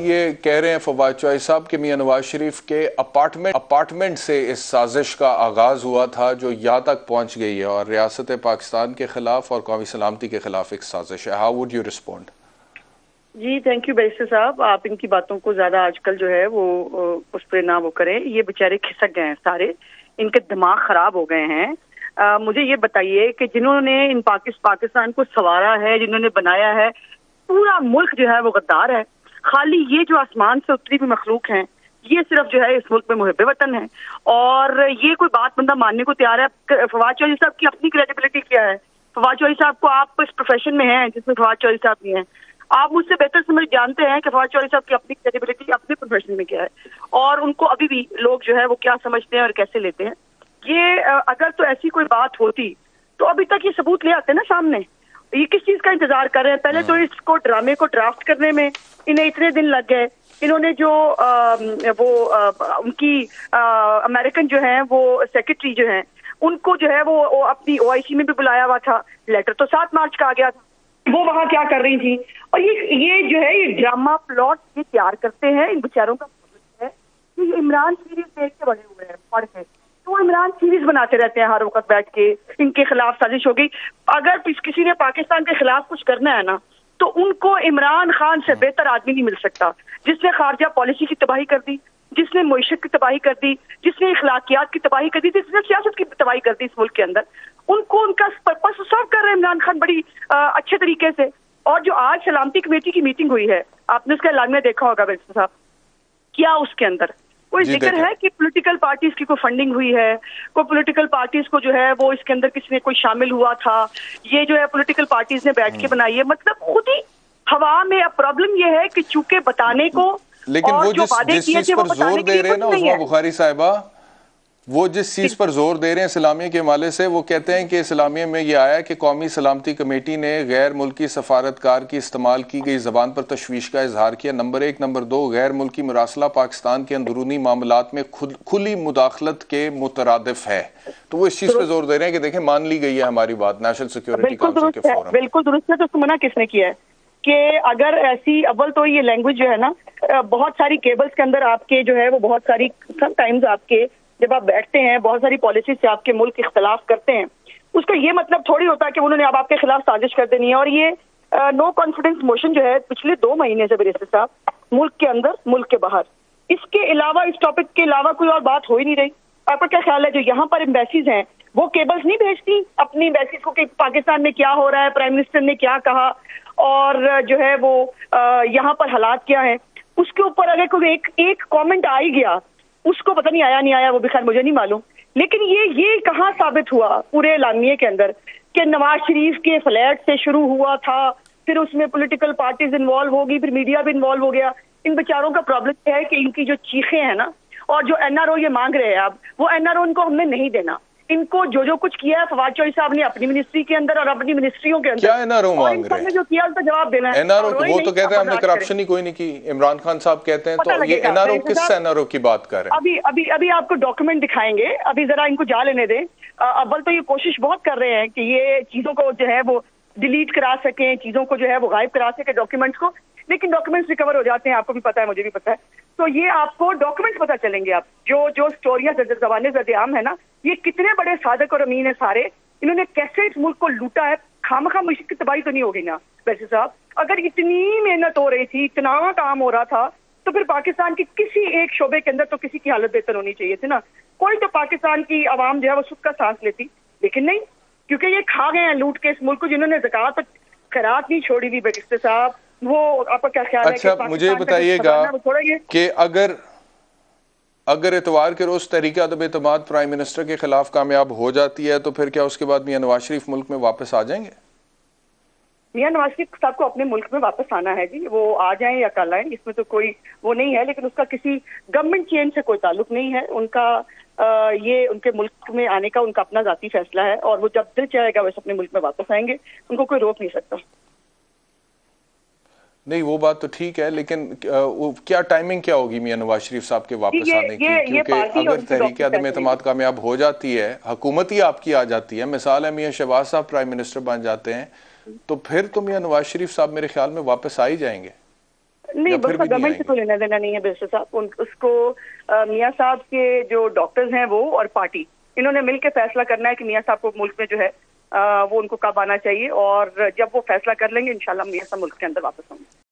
ये कह रहे हैं फवाद चौधरी साहब कि मियां नवाज शरीफ के अपार्टमेंट से इस साजिश का आगाज हुआ था जो यहाँ तक पहुंच गई है और रियासत पाकिस्तान के खिलाफ और कौमी सलामती के खिलाफ एक साजिश है। How would you respond? जी थैंक यू बैरिस्टर साहब, आप इनकी बातों को ज्यादा आजकल जो है वो उस पर ना वो करें। ये बेचारे खिसक गए हैं सारे, इनके दिमाग खराब हो गए हैं। मुझे ये बताइए कि जिन्होंने इन पाकिस्तान को संवारा है, जिन्होंने बनाया है, पूरा मुल्क जो है वो गद्दार है। खाली ये जो आसमान से उतरी भी मखलूक हैं, ये सिर्फ जो है इस मुल्क में मुहिब वतन है। और ये कोई बात बंदा मानने को तैयार है। फवाद चौधरी साहब की अपनी क्रेडिबिलिटी क्या है? फवाद चौधरी साहब को, आप इस प्रोफेशन में हैं जिसमें फवाद चौधरी साहब भी हैं, आप मुझसे बेहतर समझ जानते हैं कि फवाद चौधरी साहब की अपनी क्रेडिबिलिटी अपने प्रोफेशन में क्या है और उनको अभी भी लोग जो है वो क्या समझते हैं और कैसे लेते हैं। ये अगर तो ऐसी कोई बात होती तो अभी तक ये सबूत ले आते ना सामने। ये किस चीज का इंतजार कर रहे हैं? पहले तो इसको ड्रामे को ड्राफ्ट करने में इन्हें इतने दिन लग गए। इन्होंने जो उनकी अमेरिकन जो है वो सेक्रेटरी जो है उनको जो है वो अपनी OIC में भी बुलाया हुआ था। लेटर तो 7 मार्च का आ गया था, वो वहां क्या कर रही थी? और ये जो है ये ड्रामा प्लॉट ये तैयार करते हैं। इन बेचारों का है कि इमरान सीरीज देख के बड़े हुए हैं, पढ़ के तो इमरान सीरीज बनाते रहते हैं हर वक्त बैठ के। इनके खिलाफ साजिश हो गई। अगर किसी ने पाकिस्तान के खिलाफ कुछ करना है ना तो उनको इमरान खान से बेहतर आदमी नहीं मिल सकता, जिसने खारजा पॉलिसी की तबाही कर दी, जिसने मुईशत की तबाही कर दी, जिसने इखलाकियात की तबाही कर दी, जिसने सियासत की तबाही कर दी इस मुल्क के अंदर। उनको उनका पर्पस सर्व कर रहे हैं इमरान खान बड़ी अच्छे तरीके से। और जो आज सलामती कमेटी की मीटिंग हुई है, आपने उसका ऐलान देखा होगा बैरिस्टर साहब, क्या उसके अंदर कोई जिक्र है कि पॉलिटिकल पार्टीज की कोई फंडिंग हुई है? कोई पॉलिटिकल पार्टीज को जो है वो इसके अंदर किसी ने कोई शामिल हुआ था? ये जो है पॉलिटिकल पार्टीज ने बैठ के बनाई है। मतलब खुद ही हवा में। अब प्रॉब्लम ये है कि चूंकि बताने को, लेकिन वो जिस चीज पर जोर दे रहे हैं ना उस्मा बुखारी साहिबा, वो जिस चीज पर जोर दे रहे हैं इस्लामिया के हवाले से, वो कहते हैं कि इस्लामिया में ये आया कि कौमी सलामती कमेटी ने गैर मुल्की सफारतकार की इस्तेमाल की गई जबान पर तशवीश का इजहार किया। नंबर 1। नंबर 2, गैर मुल्की मुरासला पाकिस्तान के अंदरूनी मामलात में खुली मुदाखलत के मुतरादिफ है। तो वो इस चीज पर जोर दे रहे हैं कि देखें मान ली गई है हमारी बात नेशनल सिक्योरिटी काउंसिल के फोरम। बिल्कुल दुरुस्त है। तो मना किसने किया है कि अगर ऐसी, अव्वल तो ये लैंग्वेज जो है ना, बहुत सारी केबल्स के अंदर आपके जो है वो बहुत सारी, समटाइम्स आपके जब आप बैठते हैं बहुत सारी पॉलिसी से आपके मुल्क इख्तलाफ करते हैं, उसका ये मतलब थोड़ी होता है कि उन्होंने अब आपके खिलाफ साजिश कर देनी है। और ये नो कॉन्फिडेंस मोशन जो है पिछले 2 महीने से बैरिस्टर साहब, मुल्क के अंदर मुल्क के बाहर, इसके अलावा, इस टॉपिक के अलावा कोई और बात हो ही नहीं रही। आपका क्या ख्याल है जो यहाँ पर एम्बेसीज हैं वो केबल्स नहीं भेजती अपनी एम्बेसीज को कि पाकिस्तान में क्या हो रहा है, प्राइम मिनिस्टर ने क्या कहा और जो है वो यहाँ पर हालात क्या है? उसके ऊपर अगर कोई एक कॉमेंट आ ही गया, उसको पता नहीं आया नहीं आया वो भी खैर मुझे नहीं मालूम, लेकिन ये कहाँ साबित हुआ पूरे एलानिये के अंदर कि नवाज शरीफ के फ्लैट से शुरू हुआ था, फिर उसमें पॉलिटिकल पार्टीज इन्वॉल्व होगी, फिर मीडिया भी इन्वॉल्व हो गया। इन बेचारों का प्रॉब्लम यह है कि इनकी जो चीखें हैं ना, और जो NRO ये मांग रहे हैं अब, वो NRO इनको हमने नहीं देना। इनको जो कुछ किया है फवाद चौधरी साहब ने अपनी मिनिस्ट्री के अंदर और अपनी मिनिस्ट्रियों के अंदर, क्या NRO मांग रहे हैं? जो किया उसका जवाब देना है। NRO वो तो कहते हैं हमने करप्शन ही कोई नहीं की, इमरान खान साहब कहते हैं। तो ये NRO किस NRO की बात कर रहे हैं? अभी आपको डॉक्यूमेंट दिखाएंगे, अभी जरा इनको जा लेने दें। अव्वल तो ये कोशिश बहुत कर रहे हैं कि ये चीजों को जो है वो डिलीट करा सकें, चीजों को जो है वो गायब करा सके डॉक्यूमेंट्स को, लेकिन डॉक्यूमेंट्स रिकवर हो जाते हैं, आपको भी पता है, मुझे भी पता है। तो ये आपको डॉक्यूमेंट्स पता चलेंगे। आप जो स्टोरियां जवाने ज़द-ए-आम है ना, ये कितने बड़े सादक और अमीन है सारे, इन्होंने कैसे इस मुल्क को लूटा है। खामखा मुश्किल की तबाही तो नहीं होगी ना वैसे साहब? अगर इतनी मेहनत हो रही थी, इतना काम हो रहा था, तो फिर पाकिस्तान की किसी एक शोबे के अंदर तो किसी की हालत बेहतर होनी चाहिए थी ना। कोई तो पाकिस्तान की आवाम जो है वो सुख का सांस लेती, लेकिन नहीं, क्योंकि ये खा गए हैं लूट के इस मुल्क को। जिन्होंने ज़कात और खैरात नहीं छोड़ी थी बैरिस्टर साहब, वो आपका क्या ख्याल है? अच्छा, मुझे बताइएगा कि अगर इतवार के रोज तहरीक अदम एतमाद प्राइम मिनिस्टर के खिलाफ कामयाब हो जाती है तो फिर क्या उसके बाद मियां नवाज शरीफ मुल्क में वापस आ जाएंगे? मियां नवाज शरीफ साहब को अपने मुल्क में वापस आना है जी, वो आ जाएं या कल आएं, इसमें तो कोई वो नहीं है। लेकिन उसका किसी गवर्नमेंट चेंज से कोई ताल्लुक नहीं है। उनका ये उनके मुल्क में आने का उनका अपना जाती फैसला है, और वो जब दिल चाहेगा वैसे अपने मुल्क में वापस आएंगे, उनको कोई रोक नहीं सकता। नहीं, वो बात तो ठीक है, लेकिन क्या टाइमिंग क्या होगी मियां नवाज शरीफ साहब के वापस आने की? क्योंकि अगर तहरीक अदम एतमाद कामयाब हो जाती है, हुकूमत ही आपकी आ जाती है, मिसाल है मियां शहबाज साहब प्राइम मिनिस्टर बन जाते हैं, तो फिर तो मियां नवाज शरीफ साहब मेरे ख्याल में वापस आ ही जाएंगे। नहीं, या फिर उसका भी नहीं गवर्नमेंट से आएंगे? कोई लेना देना नहीं है बैरिस्टर साहब। उसको मियां साहब के जो डॉक्टर्स हैं वो और पार्टी, इन्होंने मिलकर फैसला करना है कि मियां साहब को मुल्क में जो है वो उनको कब आना चाहिए, और जब वो फैसला कर लेंगे इंशाल्लाह मियां साहब मुल्क के अंदर वापस होंगे।